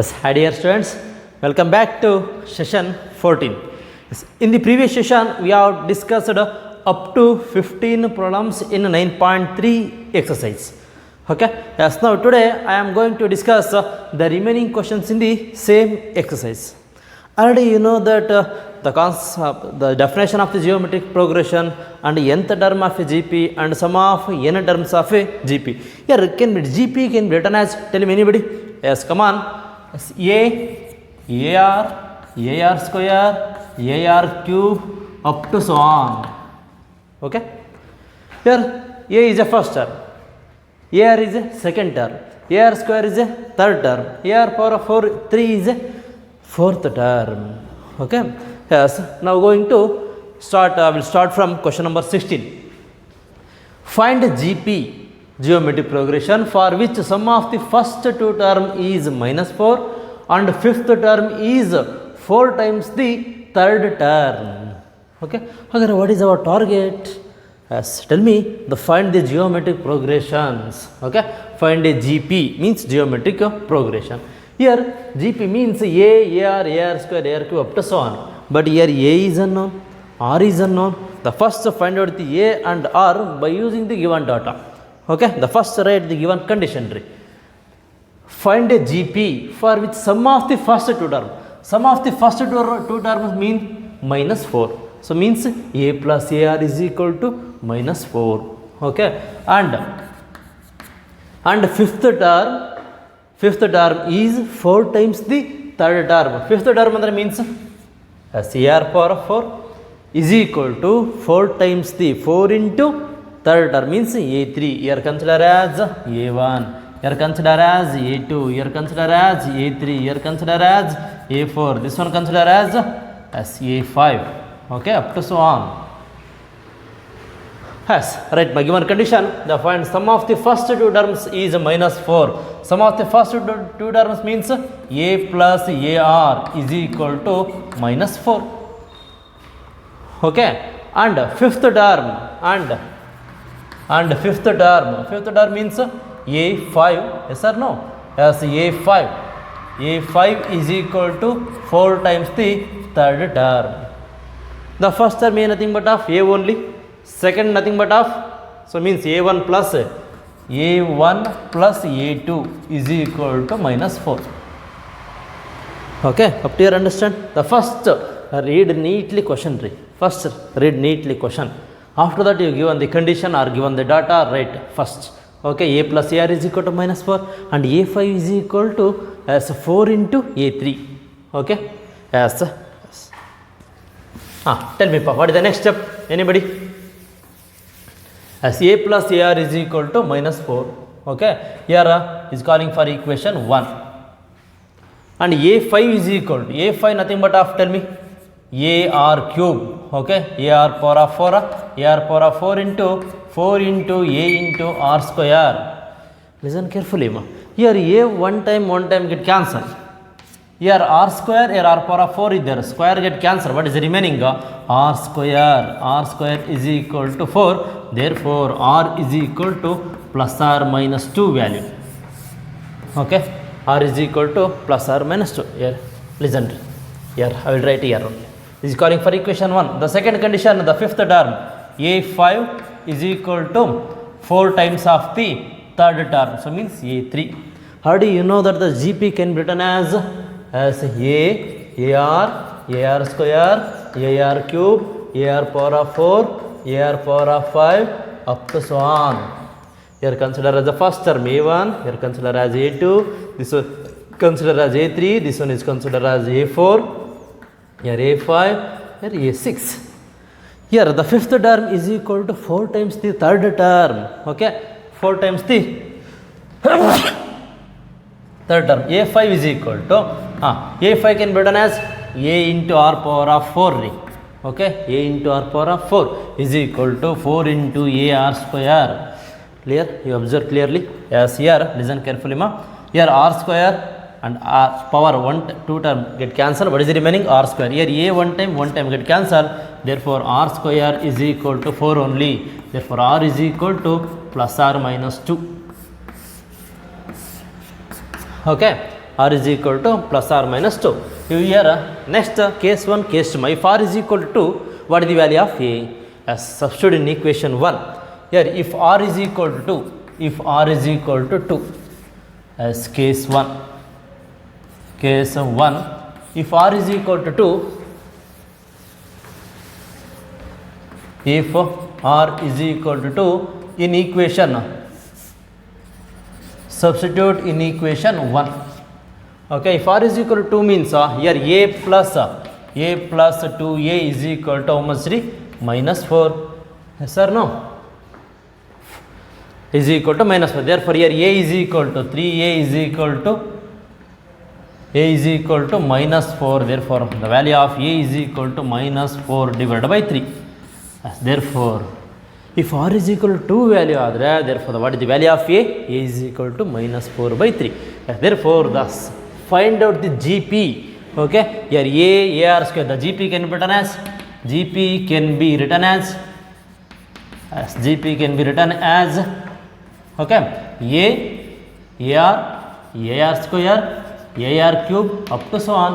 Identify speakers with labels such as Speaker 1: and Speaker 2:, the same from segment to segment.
Speaker 1: Yes, hi dear students, welcome back to session 14. Yes, in the previous session, we have discussed up to 15 problems in 9.3 exercise. Okay, yes, now today I am going to discuss the remaining questions in the same exercise. Already you know that the concept, the definition of the geometric progression and nth term of a GP and sum of n terms of a GP. Here GP can be written as, tell me anybody? Yes, come on. Yes, AR square, AR cube up to so on. Okay. Here A is a first term, AR is a second term, AR square is a third term, AR power of 3 is a fourth term. Okay. Yes. Now going to start. I will start from question number 16. Find GP, geometric progression, for which sum of the first two term is -4 and fifth term is 4 times the third term. Okay. Okay. What is our target? Yes. Tell me the find the geometric progressions. Okay. Find a GP means geometric progression. Here GP means AR square, AR cube up to so on. But here A is unknown, R is unknown. The first find out the A and R by using the given data. Okay. The first write the given condition tree. Find a GP for which sum of the first two terms. Sum of the first two terms mean -4. So means A plus AR is equal to -4. Okay. And fifth term is 4 times the third term. Fifth term means AR power of 4 is equal to 4 times the 4 into third term means A3. Here consider as A1. Here consider as A2. Here consider as A3. Here consider as A4. This one consider as A5. Okay, up to so on. Yes, right. My given condition, the find sum of the first two terms is -4. Sum of the first two terms means A plus AR is equal to -4. Okay, and fifth term means A5. Yes or no? Yes, A5. A5 is equal to 4 times the third term. The first term is nothing but of A only. Second nothing but of, so means A1 plus A2 is equal to -4. Okay, up to here understand? The first read neatly question tree. First read neatly question. After that you given the condition or given the data, write first. Okay, A plus AR is equal to -4 and A5 is equal to as 4 into A3. Okay, yes. Tell me, what is the next step? Anybody? As A plus AR is equal to -4. Okay, here is calling for equation 1. And A5 is equal to, A5 nothing but of, tell me, AR cube. Okay, AR power of 4, AR power of 4 into A into R square. Listen carefully, ma. Here A one time get cancelled. Here R square, here R power of 4 is there. Square get cancelled. What is remaining? R square. R square is equal to 4. Therefore, R is equal to plus or minus 2 value. Okay. R is equal to plus or minus 2. Here, listen. Here, I will write here only. This is calling for equation 1. The second condition, the fifth term, A5 is equal to 4 times of the third term. So, means A3. How do you know that the GP can be written as AR square, AR cube, AR power of 4, AR power of 5, up to so on. Here consider as the first term A1, here consider as A2, this one consider as A3, this one is considered as A4, here A5, here A6. Here the fifth term is equal to 4 times the third term. Okay, 4 times the third term. A5 is equal to A5 can be written as A into R power of 4. Okay, A into R power of 4 is equal to 4 into AR square. Clear? You observe clearly? Yes, here listen carefully, ma. Here R square and R power 2 term get cancelled. What is the remaining? R square. Here A one time get cancelled. Therefore, R square is equal to 4 only. Therefore, R is equal to plus or minus 2. Okay, r is equal to plus or minus 2. Here next case 1, case 2. If r is equal to 2, what is the value of a? As substitute in equation 1. Here if r is equal to 2, if r is equal to 2, as case 1, case 1, if r is equal to 2, if r is equal to 2, in equation, substitute in equation 1. Okay, if r is equal to 2 means here a plus 2a is equal to how much? Minus 4. Yes or no? Is equal to minus 4. Therefore here a is equal to 3, a is equal to minus 4. Therefore the value of a is equal to minus 4 divided by 3. Therefore if r is equal to 2 value adre, therefore what is the value of a? A is equal to minus 4 by 3. Therefore thus find out the GP. Okay, here a r square, the GP can be written as GP can be written as okay, ar square, ar cube up to so on.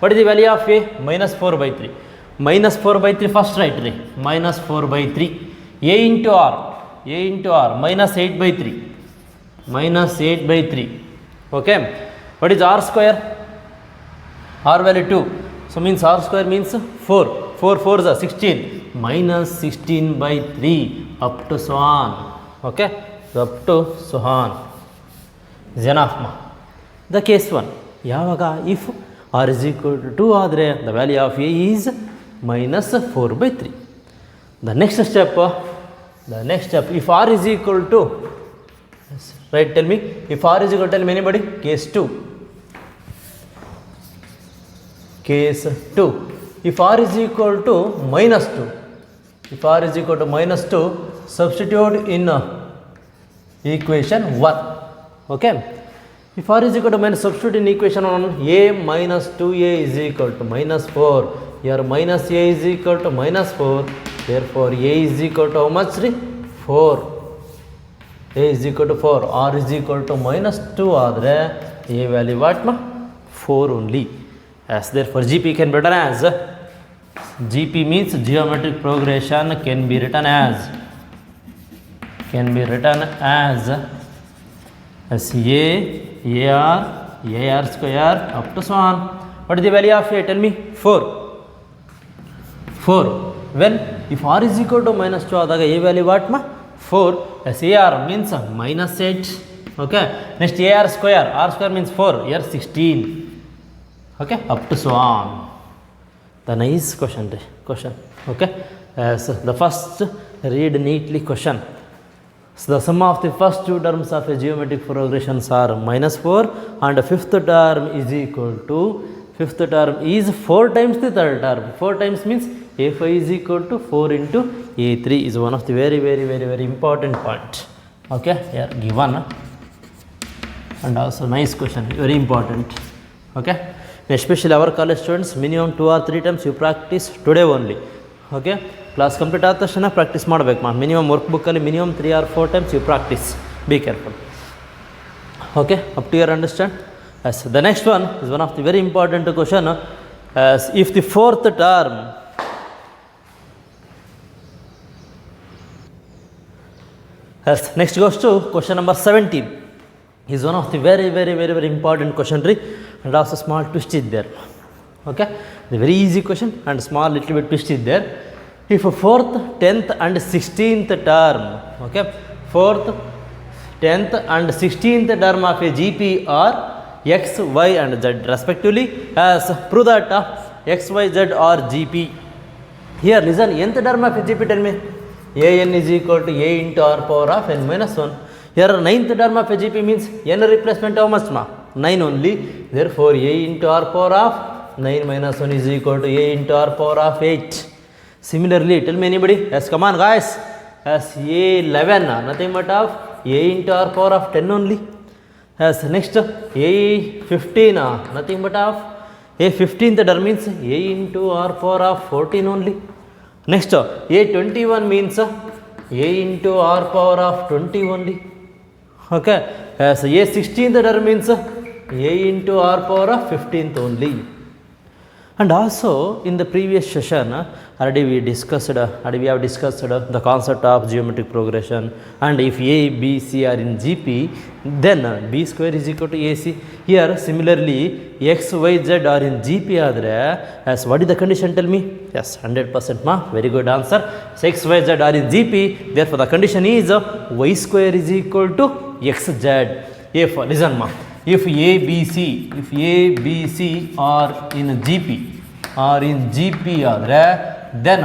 Speaker 1: What is the value of a? Minus 4 by 3. Minus 4 by 3 first write minus 4 by 3. A into r minus 8 by 3, minus 8 by 3. Okay, what is r square? R value 2, so means r square means 4. 4 4s are 16, minus 16 by 3 up to so on. Okay, so up to so on. Is enough ma. The case 1, yavaga if r is equal to 2 adre, the value of a is minus 4 by 3. The next step, if r is equal to, right, tell me, if r is equal to, tell me anybody, case 2. Case 2, if r is equal to minus 2, if r is equal to minus 2, substitute in equation 1. Okay, if r is equal to minus, substitute in equation 1, a minus 2a is equal to minus 4. Here minus a is equal to minus 4. Therefore a is equal to how much? 4. A is equal to 4. R is equal to minus 2 adre a value what ma? 4 only. As therefore GP can be written as, GP means geometric progression, can be written as a ar square up to so on. What is the value of a? Tell me. 4. When if r is equal to minus 2 adaga a value what ma? 4. As ar means minus 8. Okay, next ar square, r square means 4, here 16. Okay, up to so on. The nice question. Okay, so the first read neatly question. So the sum of the first two terms of a geometric progressions are minus 4 and the fifth term is equal to, fifth term is 4 times the third term. 4 times means a5 is equal to 4 into a3 is one of the very important point. Okay, here given and also nice question, very important. Okay, especially our college students, minimum 2 or 3 times you practice today only. Okay, class complete ಆದ ತಕ್ಷಣ practice ಮಾಡಬೇಕು ಮಾ. Minimum work ಬುಕ್ಕಲ್ಲಿ minimum 3 or 4 times you practice. Be careful. Okay, up to your understand. As the next one is one of the very important question. As if the fourth term as next goes to question number 17 is one of the very important question and also small twist is there. Okay, the very easy question and small little bit twist is there. If 4th, 10th and 16th term, okay, 4th, 10th and 16th term of a GP are x, y and z respectively, as prove that x, y, z are GP. Here listen, nth term of a GP, tell me. an is equal to a into r power of n minus 1. Here ninth term of a GP means n replacement how much ma? 9 only. Therefore a into r power of 9 minus 1 is equal to a into r power of 8. Similarly, tell me anybody. Yes, come on guys. As a11 nothing but of a into r power of 10 only. As next a15 nothing but of a15th term means a into r power of 14 only. Next a21 means a into r power of 20 only. Okay, as a16th term means a into r power of 15th only. And also in the previous session already we have discussed the concept of geometric progression, and if a, b, c are in GP, then b square is equal to ac. Here similarly x, y, z are in GP adre, as what is the condition, tell me? Yes, 100% ma, very good answer. So x, y, z are in GP, therefore the condition is y square is equal to xz. If listen ma, if a, b, c are in GP ಆದರೆ then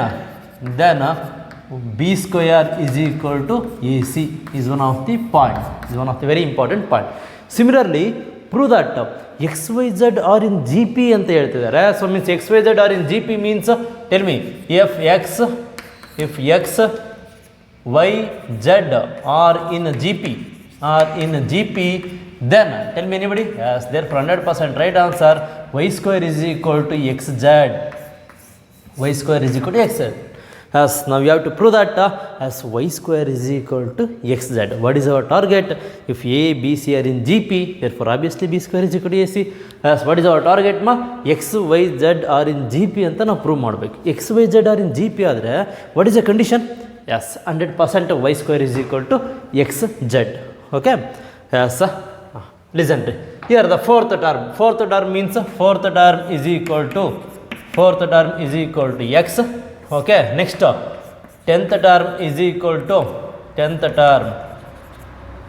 Speaker 1: b square is equal to AC is one of the point, is one of the very important point. Similarly prove that x, y, z are in GP ಅಂತ ಹೇಳ್ತಿದ್ದಾರೆ. So means x, y, z are in GP means, tell me, if x, y, z are in GP, then tell me anybody? Yes, therefore 100% right answer, y square is equal to xz. Y square is equal to xz. As now we have to prove that as y square is equal to xz. What is our target? If a, b, c are in GP, therefore obviously b square is equal to ac. As what is our target ma? x, y, z are in GP ಅಂತ ನಾವು prove ಮಾಡಬೇಕು. x, y, z are in GP ಆದರೆ what is the condition? Yes, 100% y square is equal to xz. Okay? Yes. Listen to here the fourth term means fourth term is equal to x. Okay, next 10th term is equal to 10th term.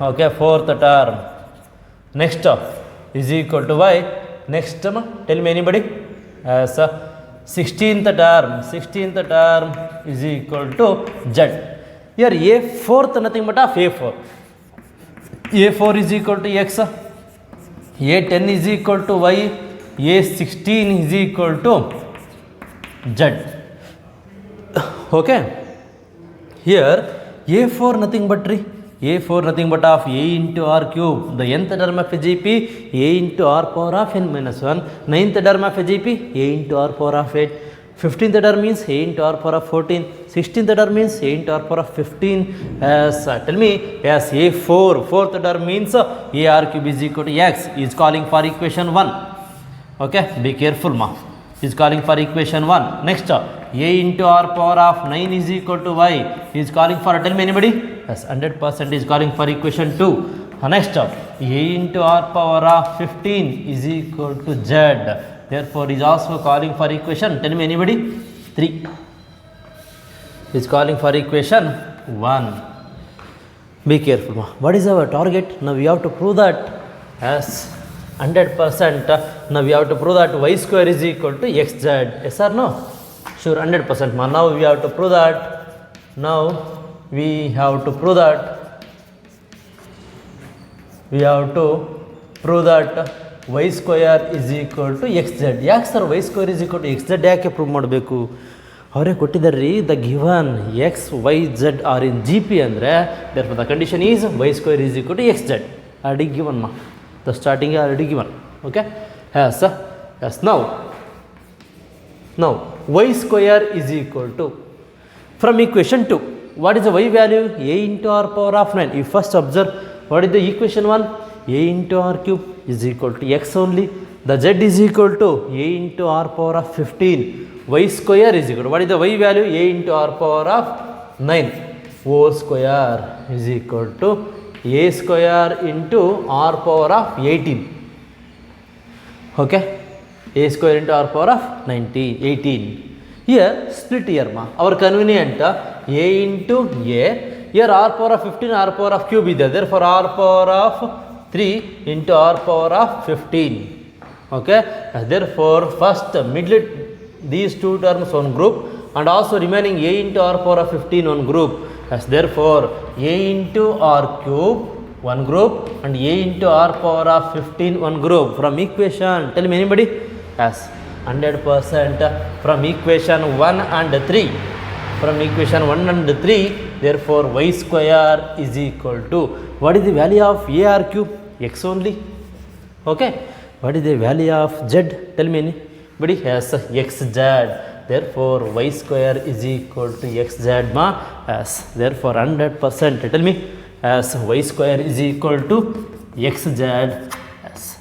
Speaker 1: Okay, fourth term next is equal to y. Next tell me anybody? As 16th term is equal to z. Here a fourth nothing but of a4 is equal to x, a10 is equal to y, a16 is equal to z. Okay, here a4 nothing but of a into r cube, the nth term of a GP, a into r power of n minus 1, 9th term of a GP, a into r power of 8, 15th term means a into r power of 14, 16th term means a into r power of 15. As tell me, as a4 fourth term means a r cube is equal to x, is calling for equation 1. Okay, be careful ma, is calling for equation 1. Next a into r power of 9 is equal to y, is calling for, tell me anybody? Yes, 100% is calling for equation 2. Next a into r power of 15 is equal to z, therefore is also calling for equation, tell me anybody? 3 is calling for equation 1. Be careful ma. What is our target? Now we have to prove that as 100%. Now we have to prove that y square is equal to xz. Yes or no? Sure, 100% ma. Now we have to prove that. We have to prove that y square is equal to xz. ಯಾಕೆ sir y square is equal to xz ಯಾಕೆ prove ಮಾಡಬೇಕು? ಅವರೇ ಕೊಟ್ಟಿದ್ದಾರೆ ರೀ, the given x, y, z are in GP ಅಂದರೆ therefore the condition is y square is equal to xz. already given ma, the starting already given. Okay, yes. Now y square is equal to, from equation 2, what is the y value? A into r power of 9. You first observe what is the equation 1? A into r cube is equal to x only. The z is equal to a into r power of 15. Y square is equal to, what is the y value? A into r power of 9. O square is equal to a square into r power of 18. Okay, a square into r power of 18. Here split here ma, our convenient a into a, here r power of 15, r power of cube is there, therefore r power of 3 into r power of 15. Okay, therefore first middle these two terms one group, and also remaining a into r power of 15 one group. As therefore a into r cube one group and a into r power of 15 one group. From equation, tell me anybody? Yes, 100% from equation 1 and 3. From equation 1 and 3, therefore y square is equal to, what is the value of a r cube? X only. Okay, what is the value of z? Tell me anybody? Yes, xz. Therefore y square is equal to xz ma. Yes, therefore 100%, tell me, as y square is equal to xz. Yes,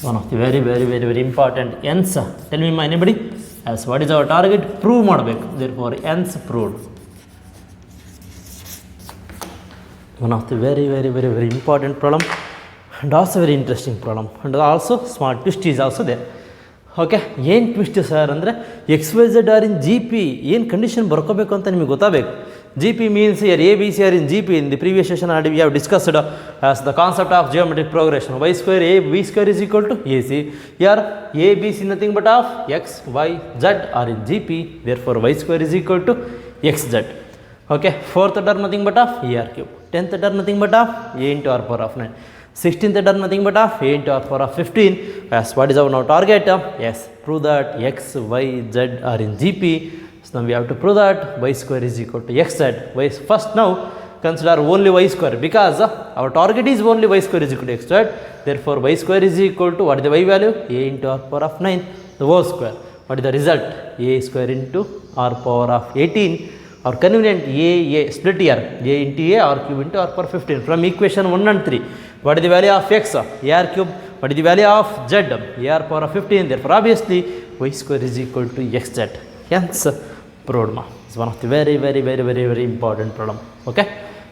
Speaker 1: One of the very important ends. Tell me anybody as what is our target? Prove ಮಾಡಬೇಕು. Therefore ends proved. One of the very important problem and also very interesting problem and also small twist is also there. Okay ಏನು twist sir ಅಂದರೆ XYZ R in GP ಏನು condition ಬರ್ಕೋಬೇಕು ಅಂತ ನಿಮಗೆ ಗೊತ್ತಾಗಬೇಕು. GP means here ABC are in GP. In the previous session already we have discussed as the concept of geometric progression. Y square AB square is equal to AC. Here ABC nothing but of X, Y, Z are in GP. Therefore Y square is equal to XZ. Okay, fourth term nothing but of AR cube. 10th term nothing but of A into R power of 9. 16th term nothing but of A into R power of 15. Yes, what is our now target? Yes, prove that X, Y, Z are in GP. So now we have to prove that Y square is equal to XZ. First now consider only Y square because our target is only Y square is equal to XZ. Therefore Y square is equal to what is the Y value? A into R power of 9 the whole square. What is the result? A square into R power of 18 or convenient A split here A into A R cube into R power 15 from equation 1 and 3. What is the value of X? AR cube. What is the value of Z? AR power of 15. Therefore obviously Y square is equal to XZ. Hence proved. It's one of the very important problem. Okay.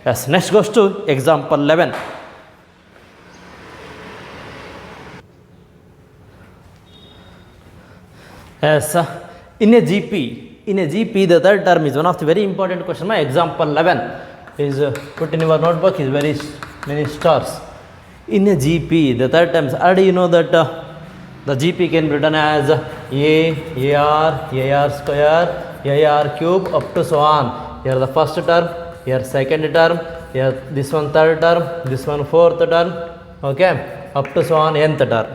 Speaker 1: Yes. Next goes to example 11. Yes. In a GP the third term is one of the very important question. My example 11 is put in your notebook is very many stars. In a GP the third term already you know that the GP can be written as AR square AR cube up to so on. Here the first term, here second term, here this one third term, this one fourth term, okay, up to so on nth term.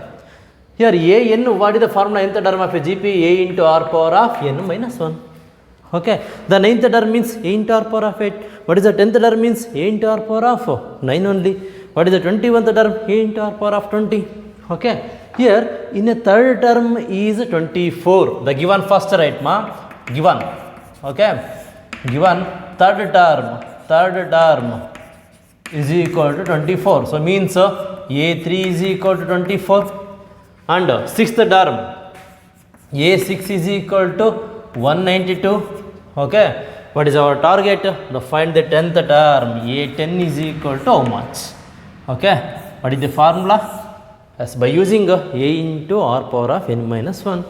Speaker 1: Here AN, what is the formula nth term of a GP? A into R power of n minus 1. Okay, the 9th term means A into R power of 8. What is the 10th term means A into R power of 9 only. What is the 21st term? A into R power of 20. Okay, here in a third term is 24. The given first right ma? Given. Okay, given third term is equal to 24. So means A3 is equal to 24 and sixth term A6 is equal to 192. Okay, what is our target? The find the 10th term. A10 is equal to how much? Okay, what is the formula? As by using A into R power of n minus 1.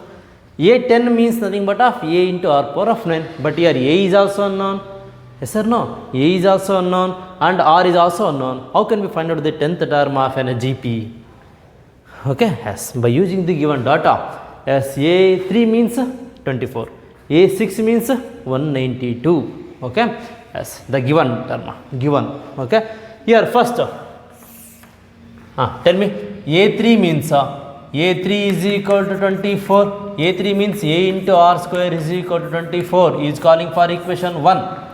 Speaker 1: A10 means nothing but of A into R power of 9. But here A is also unknown. Yes or no? A is also unknown and R is also unknown. How can we find out the 10th term of an GP? Okay, yes, by using the given data. Yes, A3 means 24. A6 means 192. Okay, yes, the given term. Given. Okay, here first. Tell me. A3 means A3 is equal to 24. A3 means A into R square is equal to 24. He is calling for equation 1.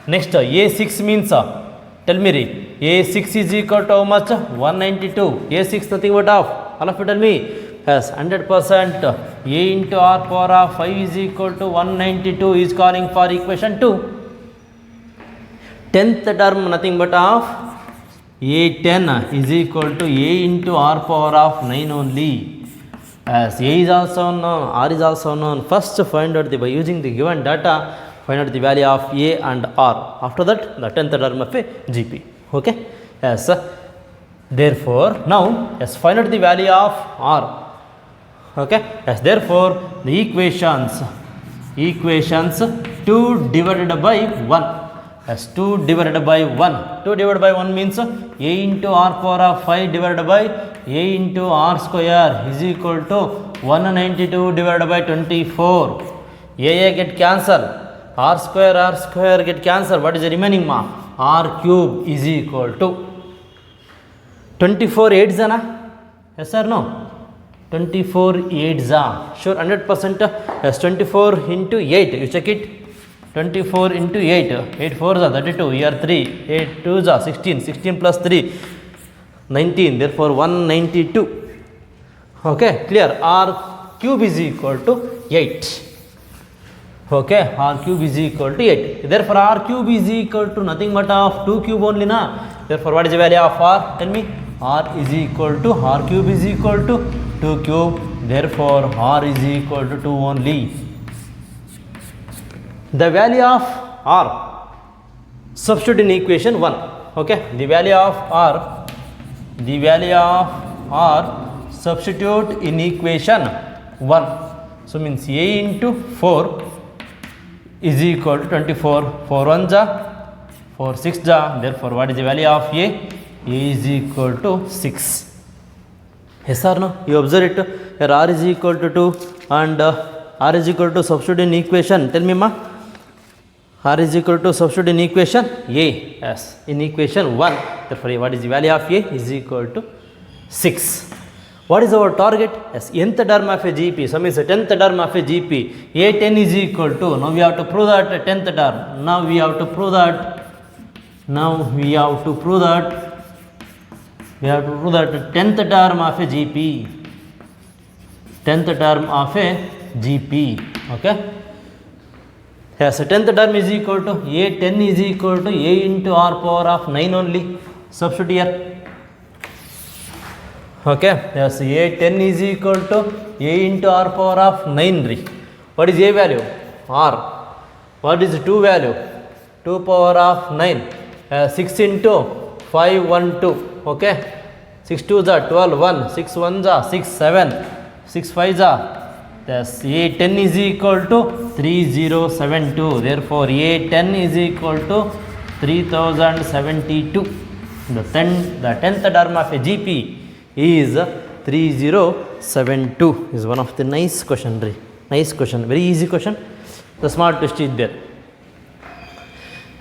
Speaker 1: Next A6 means tell me A6 is equal to how much? 192. A6 nothing but of all of you tell me. Yes, 100%. A into R power of 5 is equal to 192 is calling for equation 2. 10th term nothing but of A10 is equal to A into R power of 9 only. As A is also unknown, R is also unknown. First find out by using the given data, find out the value of A and R. After that, the 10th term of a GP. Okay. Yes. Therefore, now yes, find out the value of R. Okay. Yes. Therefore, the equations 2 divided by 1. As 2 divided by 1. 2 divided by 1 means A into R power of 5 divided by A into R square is equal to 192 divided by 24. A get cancelled. R square get cancelled. What is the remaining ma? R cube is equal to 24 8s na? Yes or no? 24 8s. Sure, 100%. Yes, 24 into 8. You check it. 24 into 8, 8 4s are 32, here 3, 8 2s are 16, 16 plus 3, 19, therefore 192. Okay, clear. R cube is equal to 8. Okay, R cube is equal to 8. Therefore, R cube is equal to nothing but of 2 cube only na. Therefore, what is the value of R? Tell me. R is equal to, R cube is equal to 2 cube, therefore r is equal to 2 only. The value of r, substitute in equation 1. Okay, the value of r substitute in equation 1. So means a into 4 is equal to 24. 4 1 ja, 4 6 ja, therefore what is the value of a? A is equal to 6. Yes or no? You observe it. Here r is equal to 2 and r is equal to substitute in equation. Tell me ma. R is equal to substitute in equation a. Yes, in equation 1. Therefore what is the value of a? Is equal to 6. What is our target? Yes, nth term of a GP. So means 10th term of a GP. A10 is equal to. Now we have to prove that 10th term. Now we have to prove that 10th term of a GP. 10th term of a GP. Okay. Yes, 10th term is equal to A10 is equal to A into R power of 9 only. Substitute here. Okay. Yes, A10 is equal to A into R power of 9. What is A value? R. What is 2 value? 2 power of 9. 6 into 5 1 2. Okay. 6 2 ja 12 1. 6 1 ja 6 7. 6 5 ja. Yes, A10 is equal to 3072. Therefore A10 is equal to 3072. The 10th term of a GP is 3072. Is one of the nice question. Nice question. Very easy question. The smart twist is there.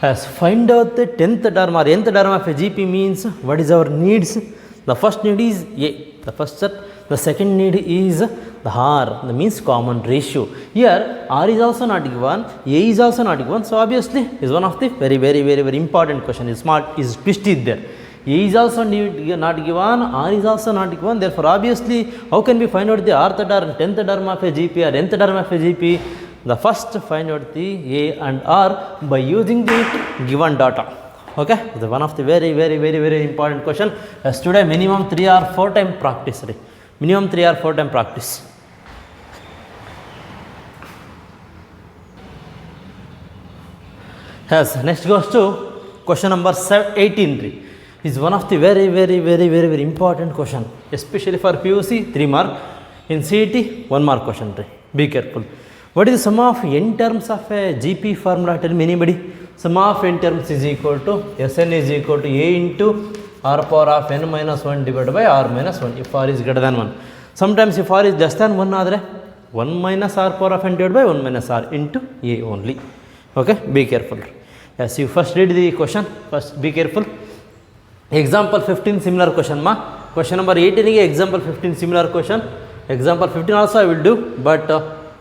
Speaker 1: Yes, find out the 10th term or nth term of a GP means what is our needs. The first need is A. The first step. The second need is the R, that means common ratio. Here R is also not given, A is also not given, so obviously is one of the very important question. Is smart, is twisted there. A is also not given, R is also not given, therefore obviously how can we find out the rth term, 10th term of a GP or nth term of a GP? The first find out the A and R by using the given data. Okay, the one of the very important question. As today minimum 3 or 4 time practice. Minimum 3 or 4 time practice. Yes, next goes to question number 18. Is one of the very important question, especially for PUC 3 mark, in CET 1 mark question. Be careful. What is the sum of n terms of a GP formula? Tell me anybody. Sum of n terms is equal to Sn is equal to A into R power of n minus 1 divided by R minus 1 if R is greater than 1. Sometimes if R is less than 1 adre 1 minus R power of n divided by 1 minus R into A only. Okay, be careful. Yes, you first read the question. First be careful. Example 15 similar question ma. Question number 18 is example 15 similar question. Example 15 also I will do, but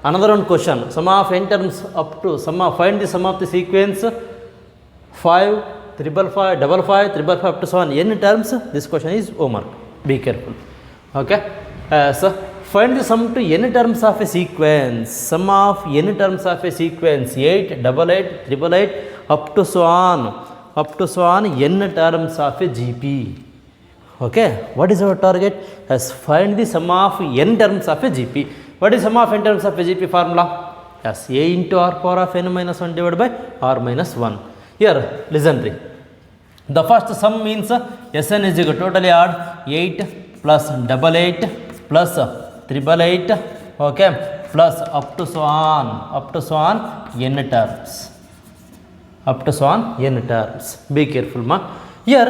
Speaker 1: another one question. Sum of n terms up to find the sum of the sequence 5 555 55 555 up to so on n terms. This question is homework. Be careful. Okay. So find the sum to n terms of a sequence. Sum of n terms of a sequence 8 88 888 up to so on n terms of a GP. Okay. What is our target? As find the sum of n terms of a GP. What is sum of n terms of a GP formula? Yes, A into R power of n minus 1 divided by R minus 1. Here, listen. The first sum means Sn is equal to totally add 8 plus 88 plus 888, okay, plus up to so on n terms. Up to so on n terms. Be careful ma. Here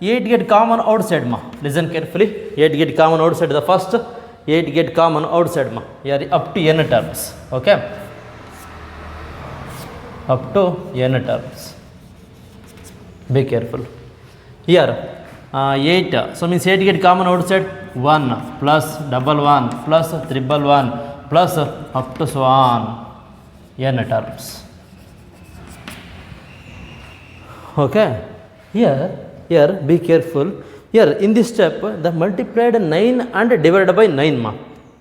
Speaker 1: 8 get common outside ma. Listen carefully. 8 get common outside. The first 8 get common outside ma. Here up to n terms. Okay. Up to n terms. Be careful. Here 8. So means 8 get common outside. 1 plus 11 plus 111 plus up to so on n terms. Okay. Here be careful. Here in this step the multiplied 9 and divided by 9 ma.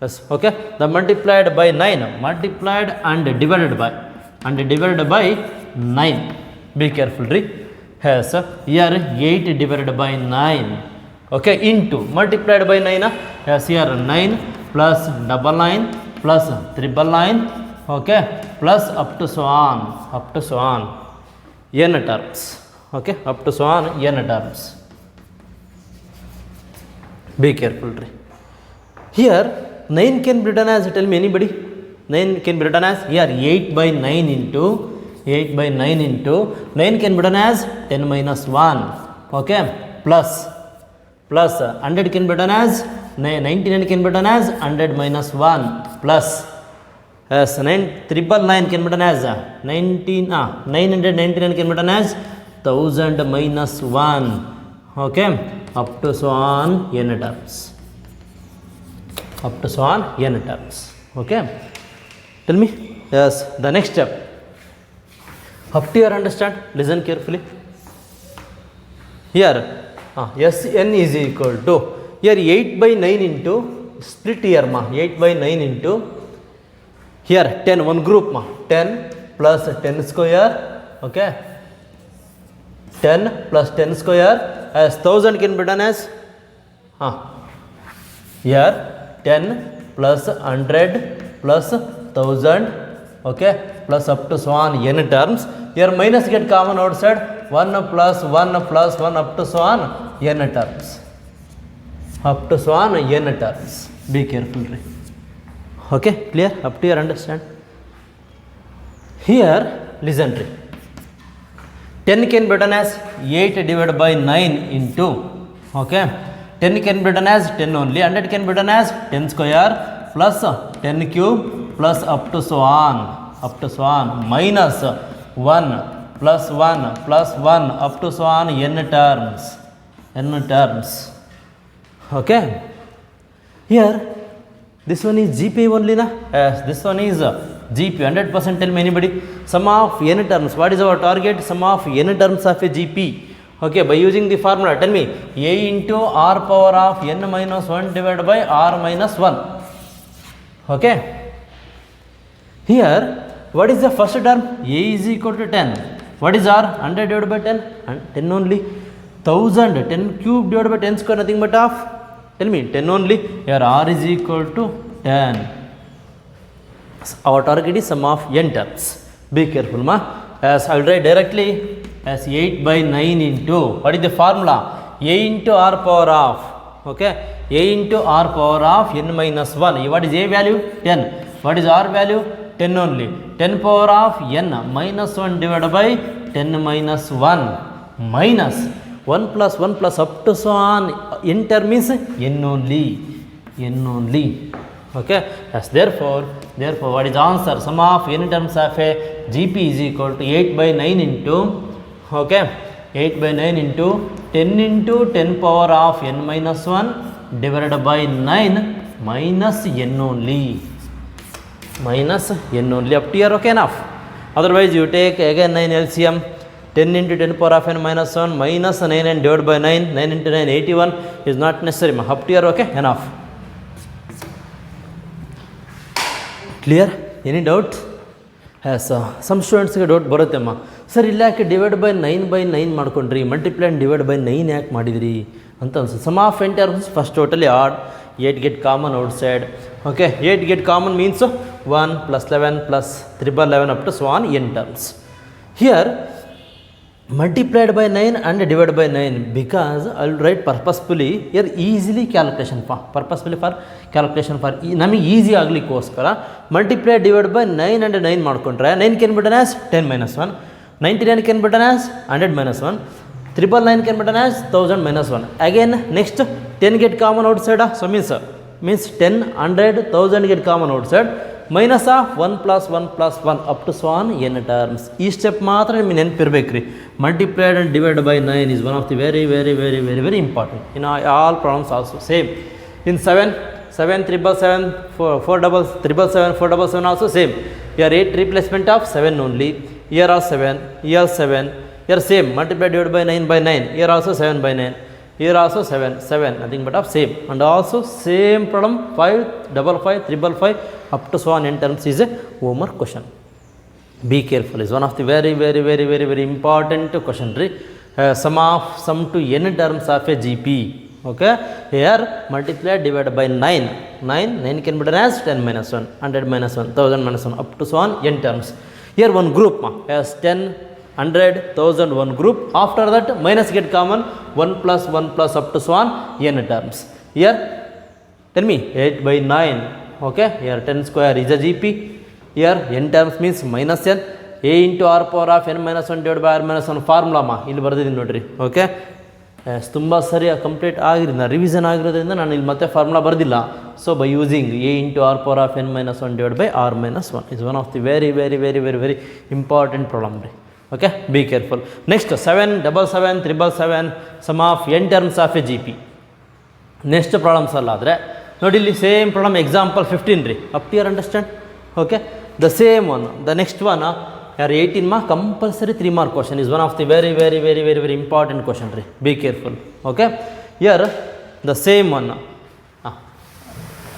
Speaker 1: Yes. Okay. The multiplied by 9 multiplied and divided by 9. Be careful. Yes. Here 8 divided by 9. Okay, into multiplied by 9. Yes, here 9 plus double 9 plus triple 9. Okay, plus up to so on n terms. Okay, up to so on n terms. Be careful. Here 9 can be written as, tell me anybody, 9 can be written as, here 8 by 9 into 9 can be written as 10 minus 1. Okay, plus 100 can be written as 99 can be written as 100 minus 1 plus as 999 can be written as 999 can be written as 1000 minus 1. Okay, up to so on n terms. Up to so on n terms. Okay, tell me. Yes, the next step. Up to your understand, listen carefully. Here Sn is equal to, here 8 by 9 into, split here 8 by 9 into, here 10 one group 10 plus 10 square. Okay, 10 plus 10 square as 1000 can be done as here 10 plus 100 plus 1000. Okay, plus up to so on n terms. Here minus get common outside, 1 plus 1 plus 1 up to so on n terms. Up to so on n terms. Be careful. Okay, clear? Up to your understand. Here listen. 10 can be written as 8 divided by 9 into, okay, 10 can be written as 10 only, 100 can be written as 10 square plus 10 cube plus up to so on minus 1 plus 1 plus 1 up to so on n terms. Okay, here this one is GP only na? Yes, this one is GP 100%. Tell me anybody, sum of n terms, what is our target? Sum of n terms of a GP. Okay, by using the formula, tell me a into r power of n minus 1 divided by r minus 1. Okay, here what is the first term? A is equal to 10. What is r? 100 divided by 10 and 10 only. 1000 10 cube divided by 10 square, nothing but half. Tell me 10 only. Here r is equal to 10. Our target is sum of n terms. Be careful as I will write directly as 8 by 9 into, what is the formula? A into r power of, okay, a into r power of n minus 1. What is a value? 10. What is r value? 10 only. 10 power of n minus 1 divided by 10 minus 1 minus 1 plus 1 plus up to so on n term is n only. Okay, as therefore what is the answer? Sum of n terms of a GP is equal to 8 by 9 into, okay, 8 by 9 into 10 power of n minus 1 divided by 9 minus n only. Up to here, okay, enough. Otherwise you take again 9 LCM, 10 into 10 power of n minus 1 minus 9 and divided by 9 into 9 81 is not necessary. Up to here, okay, enough. Clear? Any doubt? Yes, some students get doubt ಬರುತ್ತೆಮ್ಮ, sir ಇಲ್ಲ ಯಾಕೆ divide by 9 ಮಾಡ್ಕೊಂಡ್ರಿ, multiply and divide by 9 ಯಾಕೆ ಮಾಡಿದ್ರಿ ಅಂತ ಅನ್ಸುತ್ತೆ. Sum of n terms first totally add, 8 get common outside. Okay, 8 get common means 1 plus 11 plus 3/11 up to so on n terms. Here multiplied by 9 and divided by 9 because I will write purposefully here easily calculation for ನಮಗೆ easy ಆಗಲಿಕ್ಕೋಸ್ಕರ multiply divide by 9 and 9 ಮಾಡ್ಕೊಂಡ್ರೆ 9 can be done as 10 minus 1, 99 can be done as 100 minus 1, 999 can be done as 1000 minus 1. Again next 10 get common outside, so means 10 100 1000 get common outside minus of 1 plus 1 plus 1 up to so on n terms. ಈ step ಮಾತ್ರ ನಿಮಗೆ ನೆನಪಿರಬೇಕ್ರಿ. Multiplied and divided by 9 is one of the very important. In all problems also same. In 7 777 477 also same. Here 8 replacement of 7 only. Here are 7, here 7, here same. Multiply divided by 9 by 9. Here also 7 by 9. Here also 7, nothing but of same. And also same problem 5 5 5 up to so on n terms is a homework question. Be careful, is one of the very important question. Sum to n terms of a GP. Okay, here multiply divided by 9. 9 can be done as 10 minus 1, 100 minus 1, 1000 minus 1, up to so on n terms. Here one group as 10, 100, 1000, one group. After that minus get common, 1 plus up to so on n terms. Here tell me 8 by 9. Okay, here 10 square is a GP. Here n terms means minus n. A into r power of n minus 1 divided by r minus 1 formula ಇಲ್ಲಿ ಬರೆದಿದ್ದೀನಿ ನೋಡ್ರಿ. Okay, ತುಂಬ ಸರಿ complete ಆಗಿರೋದ್ರಿಂದ revision ಆಗಿರೋದ್ರಿಂದ ನಾನು ಇಲ್ಲಿ ಮತ್ತೆ ಫಾರ್ಮುಲಾ ಬರೆದಿಲ್ಲ. So by using a into r power of n minus 1 divided by r minus 1 is one of the very important problem ರೀ. Okay, be careful. Next 7 7 7 7 sum of n terms of a G P. Next problems ಅಲ್ಲ ಆದರೆ ನೋಡಿ ಇಲ್ಲಿ same problem example 15 ರೀ. Up to your understand. Okay, the same one, the next one ಯಾರು 18 ಮಾ compulsory 3 mark question is one of the very important question ರೀ. Be careful. Okay, here the same one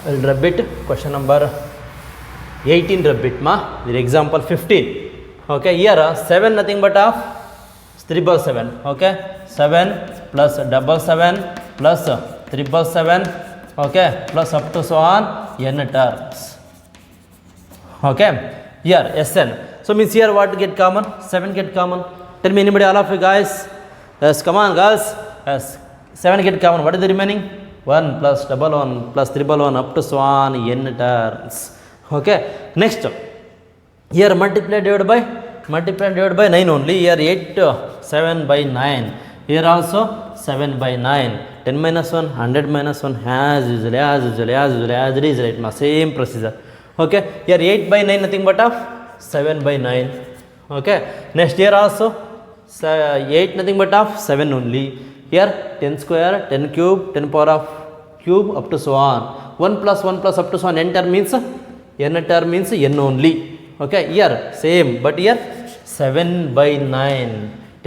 Speaker 1: will repeat question number 18 repeat ಮಾ ಇದು example 15. Okay, here 7 nothing but of 777. Okay, 7 plus 77 plus 777. Okay, plus up to so on n terms. Okay, here Sn. So means here what get common? 7 get common. Tell me anybody, all of you guys. Yes, come on girls. Yes, 7 get common. What is the remaining? 1 plus 11 plus 111 up to so on n terms. Okay, next here multiply divided by 9 only. Here 8 7 by 9. Here also 7 by 9. 10 minus 1, 100 minus 1 as usually as it is, right? Same procedure. Okay, here 8 by 9 nothing but of 7 by 9. Okay, next here also 8 nothing but of 7 only. Here 10 square, 10 cube, 10 power of cube up to so on. 1 plus up to so on n term means n only. Okay, here same, but here 7 by 9.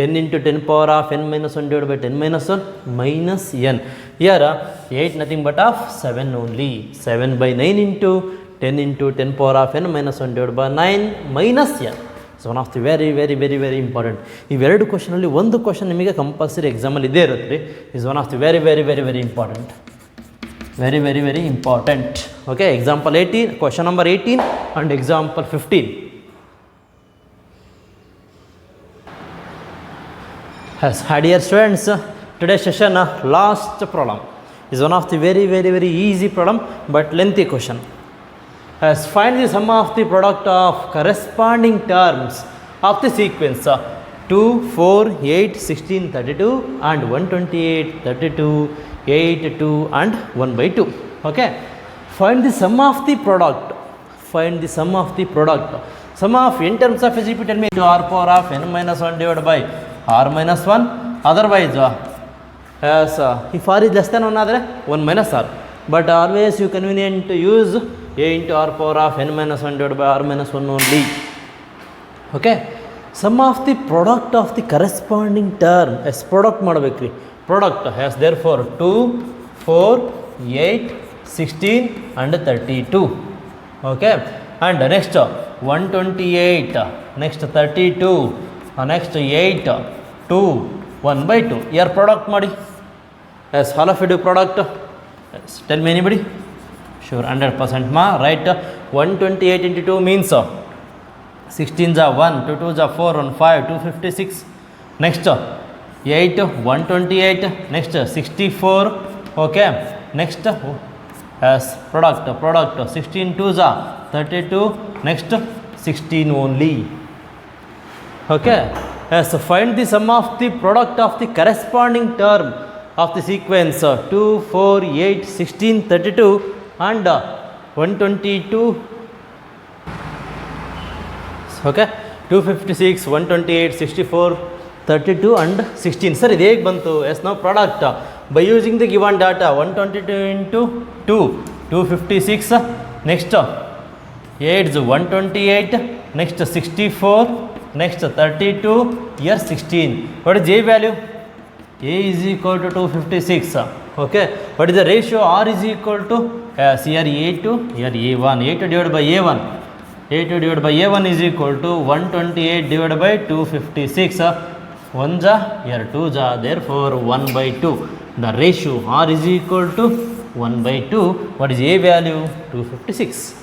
Speaker 1: 10 into 10 power of n minus 1 divided by 10 minus 1 minus n. Here 8 nothing but of 7 only. 7 by 9 into 10 into 10 power of n minus 1 divided by 9 minus n. So one of the very important. ಇವೆರಡು ಕ್ವಶನಲ್ಲಿ ಒಂದು question ನಿಮಗೆ compulsory ಎಕ್ಸಾಮಲ್ಲಿ ಇದೇ ಇರುತ್ತೆ ರೀ. Is one of the very important. Very important. Okay, example 18, question number 18 and example 15. Yes, hi dear students, today's session last problem is one of the very easy problem but lengthy question. As find the sum of the product of corresponding terms of the sequence 2, 4, 8, 16, 32 and 128, 32, 8, 2 and 1 by 2. Okay, find the sum of the product. Sum of n terms of a GP, tell me, to r power of n minus 1 divided by r minus 1. Otherwise as if r is less than 1 ಆದರೆ 1 minus r, but always you convenient to use a into r power of n minus 1 divided by r minus 1 only. Okay, sum of the product of the corresponding term as product ಮಾಡಬೇಕ್ರಿ. Product has therefore 2, 4, 8, 16 and 32. Okay, and next 128, next 32, next 8, 2, 1 by 2. Here product ಮಾಡಿ. Yes, all of you do product. Yes, tell me anybody. Sure, 100% ma. Right, 128 into 2 means 16 is 1, 2 2 is 4, 1 5, 256. Next 8, 128. Next 64. Okay, next as product 16 2 is 32. Next 16 only. Okay, as find the sum of the product of the corresponding term of the sequence 2, 4, 8, 16, 32 and 122. Okay, 256, 128, 64, 32 and 16. Sir, ಇದು ಹೇಗೆ ಬಂತು? Yes, now product by using the given data 122 into 2, 256. Next 8 is 128. Next 64. Next 32. Here 16. What is J value? A is equal to 256. Okay, what is the ratio? R is equal to here A2, here A1. A2 divided by A1. A2 divided by A1 is equal to 128 divided by 256. 1 ja, here 2 ja, therefore 1 by 2. the ratio r is equal to 1/2. What is a value? 256.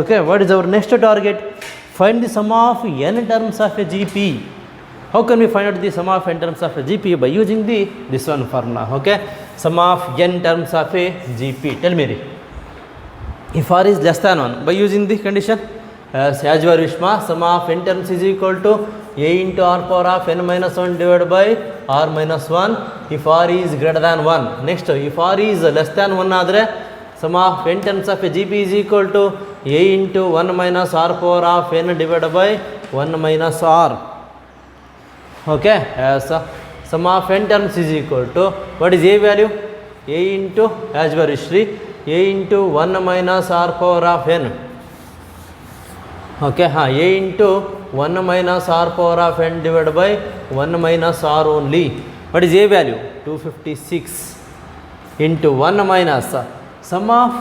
Speaker 1: Okay, what is our next target? Find the sum of n terms of a GP. How can we find out the sum of n terms of a GP? By using this one formula. Okay, sum of n terms of a GP. Tell me, if r is less than 1, by using the condition, as you are Vishma, sum of n terms is equal to a into r power of n minus 1 divided by r minus 1 if r is greater than 1. Next, if r is less than 1 ಆದರೆ sum of n terms of a GP is equal to a into 1 minus r power of n divided by 1 minus r. Okay, as sum of n terms is equal to, what is a value? A into, as per Shri, a into 1 minus r power of n. Okay, a into 1 minus r power of n divided by 1 minus r only. What is a value? 256 into 1 minus sum of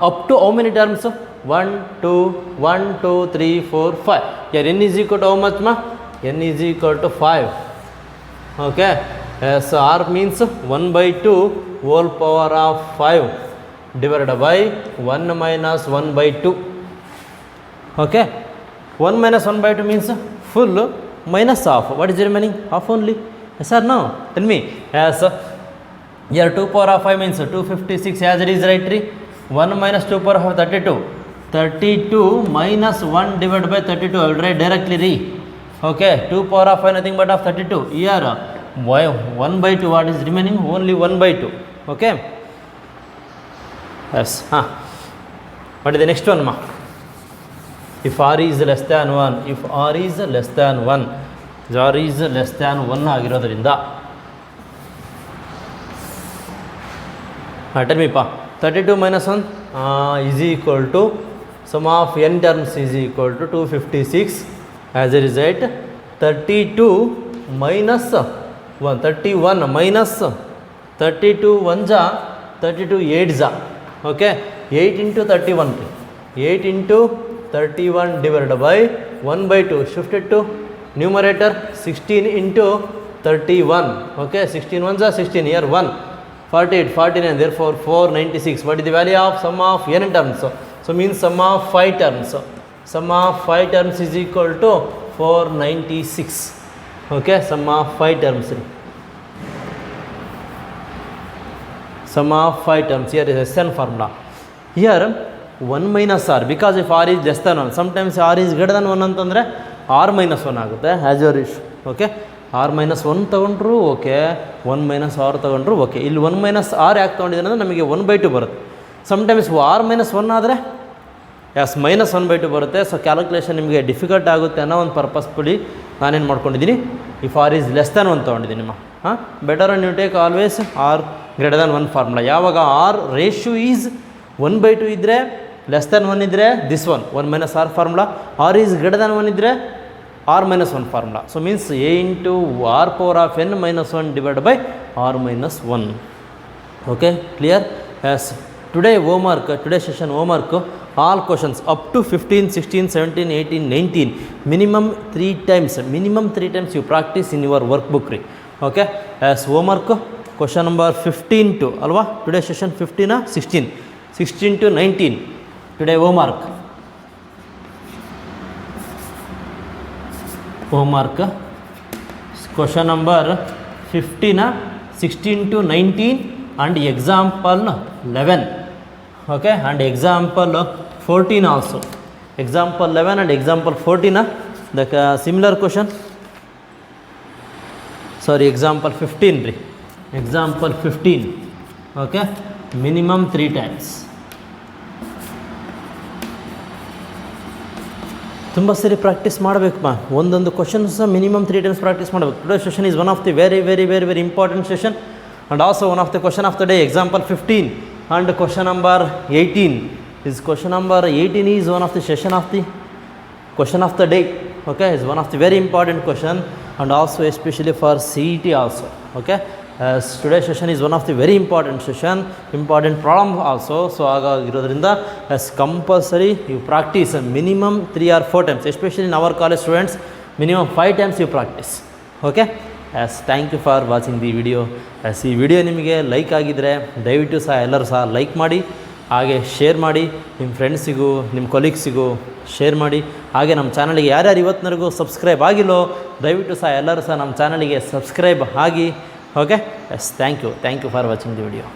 Speaker 1: up to how many terms? 1, 2, 1, 2, 3, 4, 5. Here n is equal to how much, ma? N is equal to 5. Okay, so r means 1/2 whole power of 5 divided by 1 minus 1/2. Okay, 1 minus 1/2 means full minus half. What is the remaining? Half only. Yes or no? Tell me. Yes, here 2 power of 5 means 256 as it is, right? 1 minus 2 power of 32. 32 minus 1 divided by 32. I will write directly. Okay, 2 power of 5 nothing but of 32. Here 1/2. What is remaining? Only 1/2. Okay. Yes. What is the next one, ma? If r is less than 1, if r is less than 1, r is less than 1 ಆಗಿರೋದ್ರಿಂದ tell me pa, 32 minus 1 is equal to sum of n terms is equal to 256. As a result, 32 minus 1, 31 minus 32 1 32 8 okay, 8 into 31, 8 into 31 divided by 1/2, shifted to numerator, 16 into 31. Okay, 16 1 16, here 1, 48, 49, therefore 496. What is the value of sum of n terms? So means sum of 5 terms. Sum of 5 terms is equal to 496. Okay, sum of 5 terms. Sum of 5 terms. Here is SN formula. Here 1 minus r, because if r is less than 1, sometimes r is greater than 1 ಅಂತಂದರೆ r minus 1 ಆಗುತ್ತೆ, as your Ish. Okay, r minus 1 ತೊಗೊಂಡ್ರು okay, 1 minus r ತೊಗೊಂಡ್ರು okay. ಇಲ್ಲಿ 1 minus r ಯಾಕೆ ತೊಗೊಂಡಿದ್ದೀನಿ ಅಂದರೆ ನಮಗೆ 1/2 ಬರುತ್ತೆ. ಸಮ್ಟೈಮ್ಸ್ r minus 1 ಆದರೆ ಎಸ್ minus 1/2 ಬರುತ್ತೆ. ಸೊ ಕ್ಯಾಲ್ಕುಲೇಷನ್ ನಿಮಗೆ ಡಿಫಿಕಲ್ಟ್ ಆಗುತ್ತೆ ಅನ್ನೋ ಒಂದು ಪರ್ಪಸ್ಫುಲಿ ನಾನೇನು ಮಾಡ್ಕೊಂಡಿದ್ದೀನಿ, if r is less than 1 ತೊಗೊಂಡಿದ್ದೀನಿ. Better you take always r greater than 1 formula. ಯಾವಾಗ r ರೇಷಿಯೋ ಈಸ್ 1/2 ಇದ್ದರೆ, ಲೆಸ್ ದೆನ್ 1 ಇದ್ದರೆ this one 1 minus r formula, r is greater than 1 ಇದ್ದರೆ r minus 1 formula. So means a into r power of n minus 1 divided by r minus 1. Okay, clear? Yes. Today homework, today session homework, all questions up to 15, 16, 17, 18, 19, minimum 3 times you practice in your workbook. Okay, as homework question number 15 to alva, today session 15 16 to 19 today homework question number 15 16 to 19 and example 11. Okay, and example 14 also, example 11 and example 14 the similar question. Sorry, example 15 example 15. Okay, minimum 3 times. ತುಂಬ ಸರಿ practice ಮಾಡಬೇಕಮ್ಮ, ಒಂದೊಂದು questions minimum 3 times practice ಮಾಡಬೇಕು. Today session is one of the very very very very important session and also one of the question of the day, example 15 and question number 18 is question number 18 is one of the session of the question of the day. Okay, is one of the very important question and also especially for CET also. Okay, as today's session is one of the very important session, important problem also. So agagirodrinda as compulsory you practice minimum 3 or 4 times, especially in our college students minimum 5 times you practice. Okay, yes thank you for watching the video. Yes ಈ video ನಿಮಗೆ like ಆಗಿದ್ದರೆ ದಯವಿಟ್ಟು ಸಹ ಎಲ್ಲರೂ ಸಹ like ಮಾಡಿ, ಹಾಗೆ share ಮಾಡಿ, ನಿಮ್ಮ ಫ್ರೆಂಡ್ಸಿಗೂ ನಿಮ್ಮ ಕೊಲೀಗ್ಸಿಗೂ ಶೇರ್ ಮಾಡಿ. ಹಾಗೆ ನಮ್ಮ ಚಾನಲಿಗೆ ಯಾರ್ಯಾರು ಇವತ್ತಿನವರೆಗೂ ಸಬ್ಸ್ಕ್ರೈಬ್ ಆಗಿಲ್ಲೋ ದಯವಿಟ್ಟು ಸಹ ಎಲ್ಲರೂ ಸಹ ನಮ್ಮ ಚಾನಲಿಗೆ ಸಬ್ಸ್ಕ್ರೈಬ್ ಆಗಿ. Okay, yes thank you for watching the video.